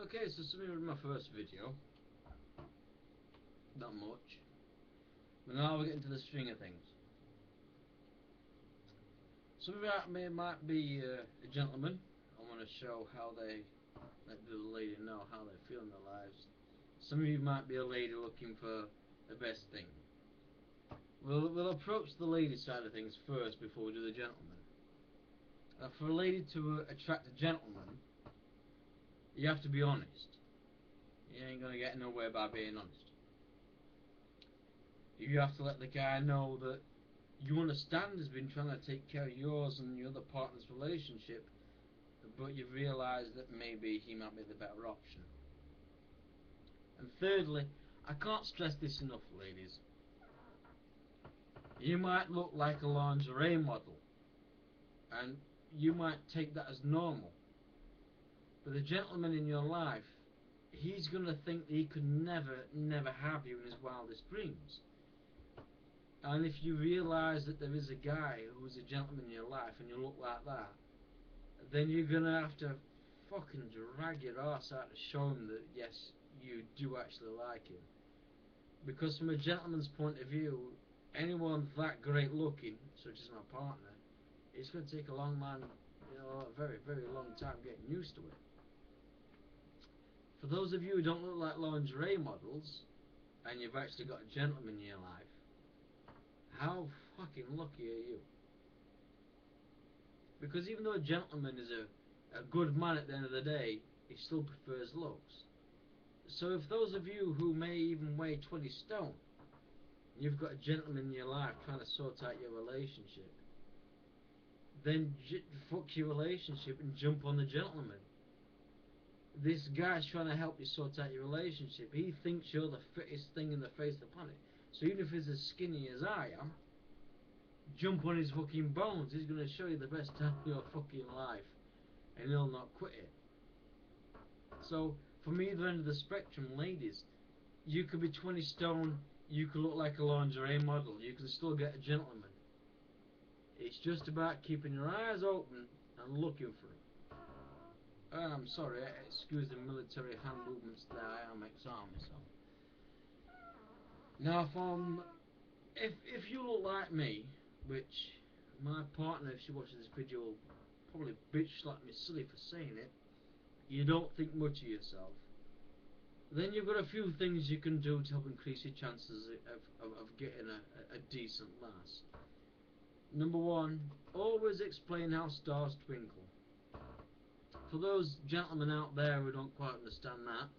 Okay, so something with my first video. Not much. But now we're getting to the string of things. Some of you might be a gentleman. I want to show how they let the lady know how they feel in their lives. Some of you might be a lady looking for the best thing. We'll approach the lady side of things first before we do the gentleman. For a lady to attract a gentleman, you have to be honest. You ain't gonna get nowhere by being honest. You have to let the guy know that you understand he's been trying to take care of yours and your other partner's relationship, but you've realised that maybe he might be the better option. And thirdly, I can't stress this enough, ladies. You might look like a lingerie model, and you might take that as normal. But the gentleman in your life, he's going to think that he could never have you in his wildest dreams. And if you realise that there is a guy who's a gentleman in your life and you look like that, then you're going to have to fucking drag your arse out to show him that yes, you do actually like him. Because from a gentleman's point of view, anyone that great looking, such as my partner, it's going to take a a very long time getting used to it. For those of you who don't look like lingerie models, and you've actually got a gentleman in your life, how fucking lucky are you? Because even though a gentleman is a good man at the end of the day, he still prefers looks. So if those of you who may even weigh 20 stone, you've got a gentleman in your life trying to sort out your relationship, then fuck your relationship and jump on the gentleman. This guy's trying to help you sort out your relationship. He thinks you're the fittest thing in the face of the planet. So even if he's as skinny as I am, jump on his fucking bones. He's going to show you the best time of your fucking life, and he'll not quit it. So from either end of the spectrum, ladies, you could be 20 stone, you could look like a lingerie model, you can still get a gentleman. It's just about keeping your eyes open and looking for him. I'm sorry, excuse the military hand movements there, I am ex-army, so. Now if you look like me, which my partner, if she watches this video, will probably bitch slap me silly for saying it, you don't think much of yourself, then you've got a few things you can do to help increase your chances of getting a decent lass. Number one, always explain how stars twinkle. For those gentlemen out there who don't quite understand that,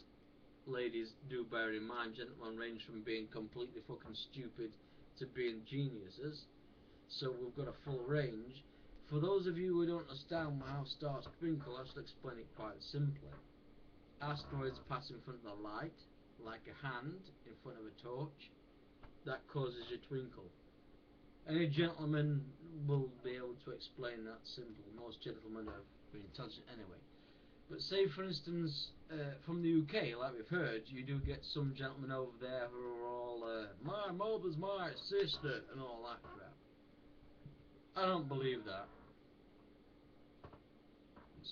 ladies, do bear in mind, gentlemen range from being completely fucking stupid to being geniuses, so we've got a full range. For those of you who don't understand how stars twinkle, I shall explain it quite simply. Asteroids pass in front of the light, like a hand in front of a torch. That causes you to twinkle. Any gentleman will be able to explain that simple. Most gentlemen are intelligent anyway. But say for instance, from the UK, like we've heard, you do get some gentlemen over there who are all, my mother's my sister, and all that crap. I don't believe that.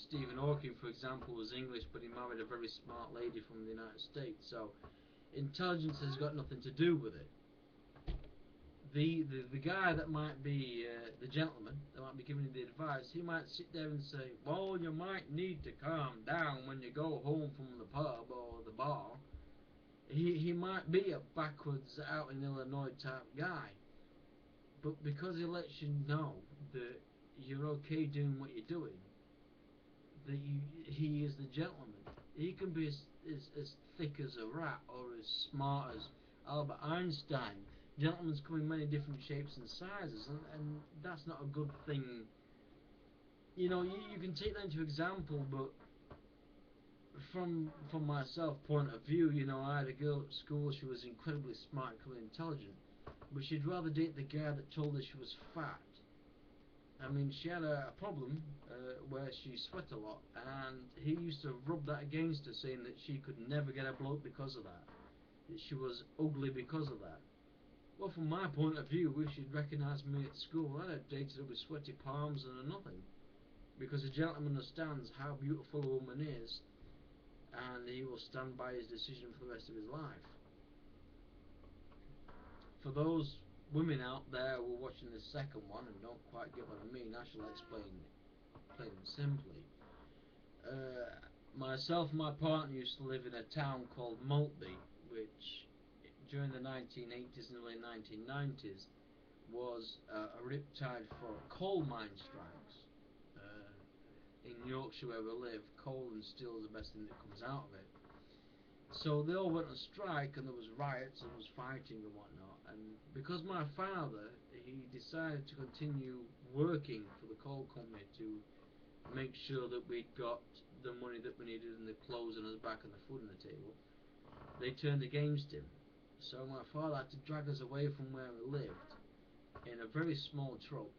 Stephen Hawking, for example, was English, but he married a very smart lady from the United States, so intelligence has got nothing to do with it. The guy that might be the gentleman that might be giving you the advice, he might sit there and say, well, you might need to calm down when you go home from the pub or the bar. He might be a backwards out in Illinois type guy, but because he lets you know that you're okay doing what you're doing, that he is the gentleman. He can be as thick as a rat or as smart as Albert Einstein. Gentlemen come in many different shapes and sizes, and that's not a good thing. You know, you can take that into example, but from myself point of view, you know, I had a girl at school, she was incredibly smart, incredibly intelligent, but she'd rather date the guy that told her she was fat. I mean, she had a problem where she sweat a lot, and he used to rub that against her, saying that she could never get a bloke because of that she was ugly because of that. Well, from my point of view, if she'd recognised me at school, I'd have dated her with sweaty palms and nothing. Because a gentleman understands how beautiful a woman is, and he will stand by his decision for the rest of his life. For those women out there who are watching the second one and don't quite get what I mean, I shall explain plain and simply. Myself and my partner used to live in a town called Maltby, which during the 1980s and early 1990s was a riptide for coal mine strikes. In Yorkshire where we live, coal and steel is the best thing that comes out of it. So they all went on strike, and there was riots and there was fighting and whatnot. And because my father, he decided to continue working for the coal company to make sure that we'd got the money that we needed and the clothes on us back and the food on the table, they turned against him. So my father had to drag us away from where we lived in a very small truck.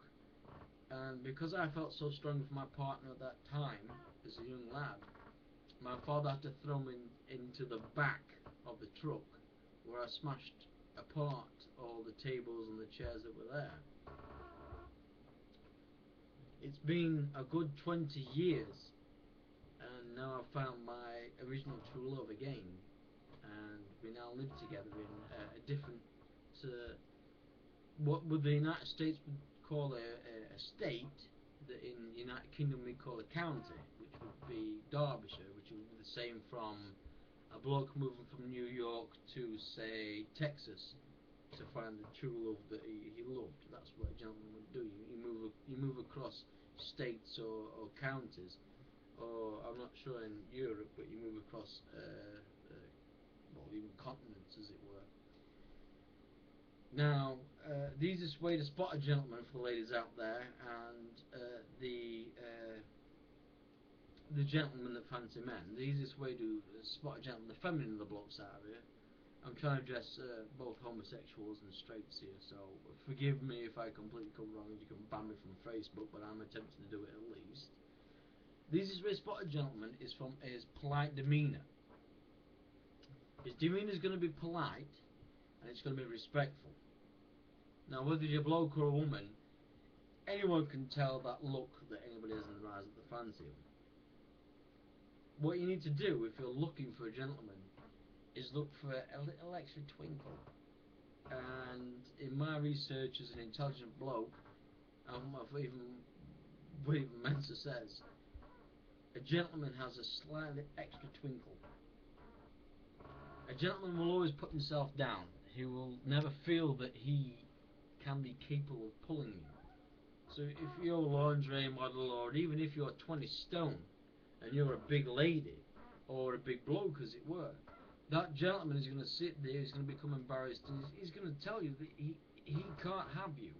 And because I felt so strong for my partner at that time, as a young lad, my father had to throw me into the back of the truck, where I smashed apart all the tables and the chairs that were there. It's been a good 20 years, and now I've found my original true love again, and we now live together in a different, what would the United States would call a state, that in the United Kingdom we call a county, which would be Derbyshire, which would be the same from a bloke moving from New York to, say, Texas to find the true love that he loved. That's what a gentleman would do. You move across states or counties, or I'm not sure in Europe, but you move across well, even continents, as it were. Now, the easiest way to spot a gentleman for the ladies out there, and the gentlemen that fancy men, the easiest way to spot a gentleman, the feminine of the blokes out here. I'm trying to address both homosexuals and straights here, so forgive me if I completely come wrong and you can ban me from Facebook, but I'm attempting to do it at least. The easiest way to spot a gentleman is from his polite demeanour. His demeanour is going to be polite, and it's going to be respectful. Now, whether you're a bloke or a woman, anyone can tell that look that anybody has in their eyes that they fancy him. What you need to do if you're looking for a gentleman is look for a little extra twinkle. And in my research as an intelligent bloke, what even Mensa says, a gentleman has a slightly extra twinkle. A gentleman will always put himself down. He will never feel that he can be capable of pulling you. So if you're a lingerie model, or even if you're 20 stone and you're a big lady or a big bloke, as it were, that gentleman is going to sit there, he's going to become embarrassed, and he's going to tell you that he can't have you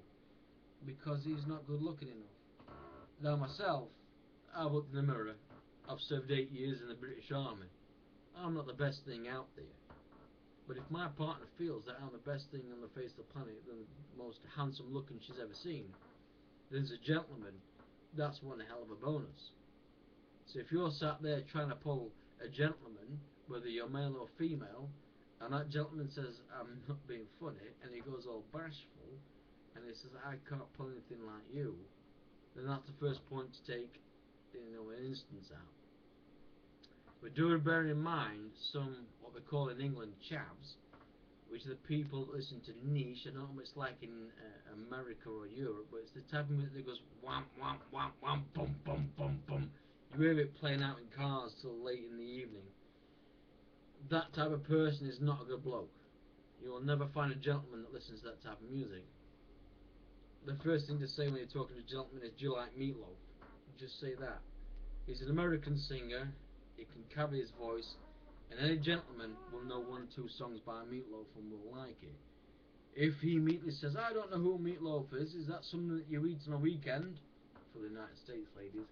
because he's not good looking enough. Now myself, I've looked in the mirror, I've served 8 years in the British Army. I'm not the best thing out there. But if my partner feels that I'm the best thing on the face of the planet, the most handsome looking she's ever seen, then as a gentleman, that's one hell of a bonus. So if you're sat there trying to pull a gentleman, whether you're male or female, and that gentleman says, I'm not being funny, and he goes all bashful, and he says, I can't pull anything like you, then that's the first point to take, an instance out. But do bear in mind some, what we call in England, chavs, which are the people that listen to niche. I don't know what it's like in America or Europe, but it's the type of music that goes wham, wham, wham, wham, bum, bum, bum, bum. You hear it playing out in cars till late in the evening. That type of person is not a good bloke. You will never find a gentleman that listens to that type of music. The first thing to say when you're talking to a gentleman is, do you like meatloaf? Just say that. He's an American singer. He can carry his voice, and any gentleman will know 1 or 2 songs by Meatloaf and will like it. If he immediately says, I don't know who Meatloaf is that something that you eat on a weekend? For the United States ladies,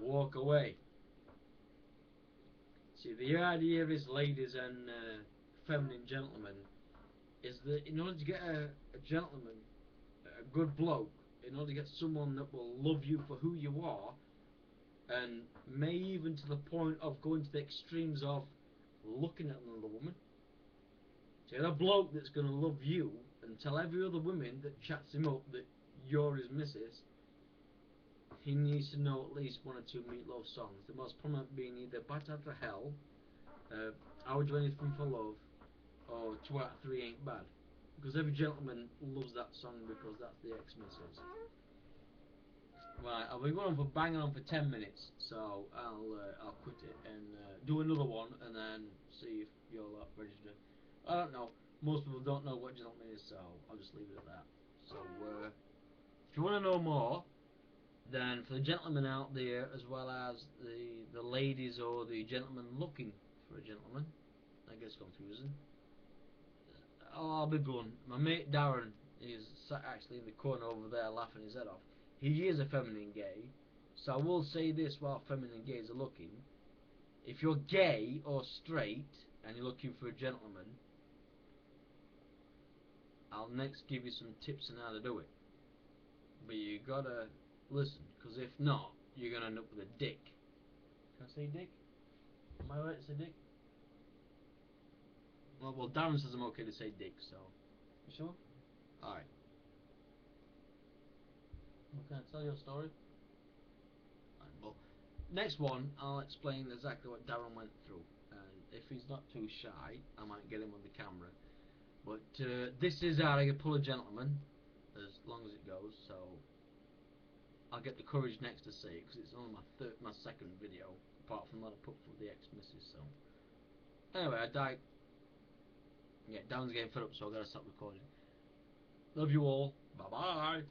walk away. See, the idea is, ladies and feminine gentlemen, is that in order to get a gentleman, a good bloke, in order to get someone that will love you for who you are, and may even to the point of going to the extremes of looking at another woman. So you're a bloke that's going to love you and tell every other woman that chats him up that you're his missus. he needs to know at least one or two Meatloaf songs. The most prominent being either Bat Out of Hell, I Would Do Anything for Love, or 2 Out of 3 Ain't Bad. Because every gentleman loves that song because that's the ex-missus. Right, I've been going on for banging on for 10 minutes, so I'll quit it and do another one and then see if you're ready to do. I don't know. Most people don't know what gentleman is, so I'll just leave it at that. So if you want to know more, then for the gentlemen out there, as well as the ladies or the gentlemen looking for a gentleman, that gets confusing. I'll be blunt. My mate Darren is sat actually in the corner over there laughing his head off. He is a feminine gay, so I will say this while feminine gays are looking. If you're gay or straight and you're looking for a gentleman, I'll next give you some tips on how to do it. But you gotta listen, because if not, you're gonna end up with a dick. Can I say dick? Am I right to say dick? Well, Darren says I'm okay to say dick, so. You sure? Alright. Well, can I tell you a story? Alright, well, next one, I'll explain exactly what Darren went through. And if he's not too shy, I might get him on the camera. But this is how I can pull a gentleman, as long as it goes, so I'll get the courage next to say it, because it's only my second video, apart from what I put for the ex-missus, so. Anyway, I died. Yeah, Darren's getting fed up, so I've got to stop recording. Love you all. Bye-bye.